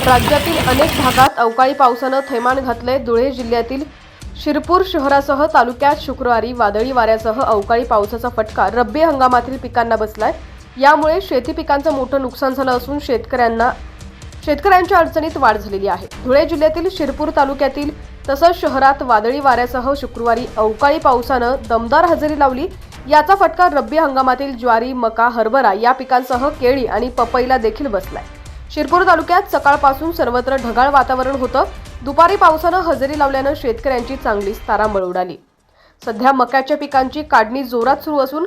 राज्यातील अनेक भागात अवकाळी पावसानं थैमान घातले। धुळे जिल्ह्यातील शिरपूर शहरासह तालुक्यात शुक्रवारी वादळी वाऱ्यासह अवकाळी पावसाचा फटका रब्बी हंगामातील पिकांना बसलाय। यामुळे शेती पिकांचं मोठं नुकसान झालं असून शेतकऱ्यांच्या अडचणीत वाढ झालेली आहे। धुळे जिल्ह्यातील शिरपूर तालुक्यातील तसंच शहरात वादळी वाऱ्यासह शुक्रवारी अवकाळी पावसानं दमदार हजेरी लावली। याचा फटका रब्बी हंगामातील ज्वारी, मका, हरभरा या पिकांसह केळी आणि पपईला देखील बसलाय। शिरपूर तालुक्यात सकाळपासून सर्वत्र ढगाळ वातावरण होतं। दुपारी पावसानं हजेरी लावल्यानं शेतकऱ्यांची चांगलीच तारांबळ उडाली। सध्या मक्याच्या पिकांची काढणी जोरात सुरू असून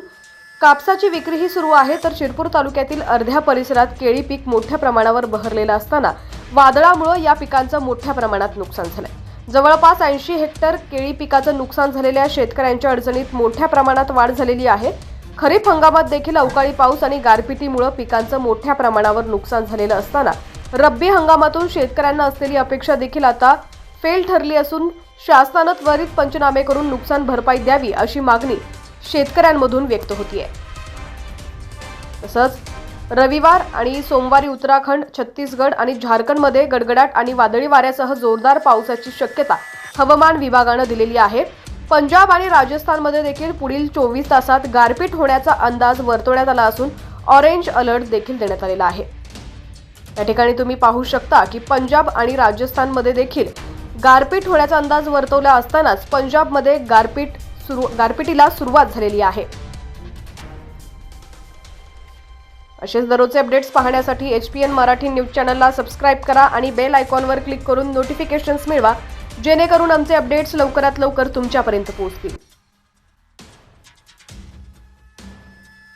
कापसाची विक्रीही सुरू आहे। तर शिरपूर तालुक्यातील अर्ध्या परिसरात केळी पीक मोठ्या प्रमाणावर बहरलेलं असताना वादळामुळे या पिकांचं मोठ्या प्रमाणात नुकसान झालंय। जवळपास 80 हेक्टर केळी पिकाचं नुकसान झालेल्या शेतकऱ्यांच्या अडचणीत मोठ्या प्रमाणात वाढ झालेली आहे। खरीप हंगामात देखील अवकाळी पाऊस आणि गारपिटीमुळे पिकांचं मोठ्या प्रमाणावर नुकसान झालेलं असताना रब्बी हंगामातून शेतकऱ्यांना असलेली अपेक्षा देखील आता फेल ठरली असून शासनानं त्वरित पंचनामे करून नुकसान भरपाई द्यावी अशी मागणी शेतकऱ्यांमधून व्यक्त होतीये। तसंच रविवार आणि सोमवारी उत्तराखंड, छत्तीसगड आणि झारखंडमध्ये गडगडाट आणि वादळी वाऱ्यासह जोरदार पावसाची शक्यता हवामान विभागानं दिलेली आहे। पंजाब आणि राजस्थानमध्ये देखील पुढील 24 तासात गारपीट होण्याचा अंदाज वर्तवण्यात आला असून ऑरेंज अलर्ट देखील देण्यात आलेला आहे। या ठिकाणी तुम्ही पाहू शकता की पंजाब आणि राजस्थानमध्ये देखील गारपीट होण्याचा अंदाज वर्तवला असतानाच पंजाबमध्ये गारपिटीला सुरुवात झालेली आहे। असेच दररोजचे अपडेट्स पाहण्यासाठी HPN मराठी न्यूज चॅनलला सबस्क्राइब करा आणि बेल आयकॉनवर क्लिक करून नोटिफिकेशन्स मिळवा, जेणेकरून आमचे अपडेट्स लवकरात लवकर तुमच्यापर्यंत पोहोचतील।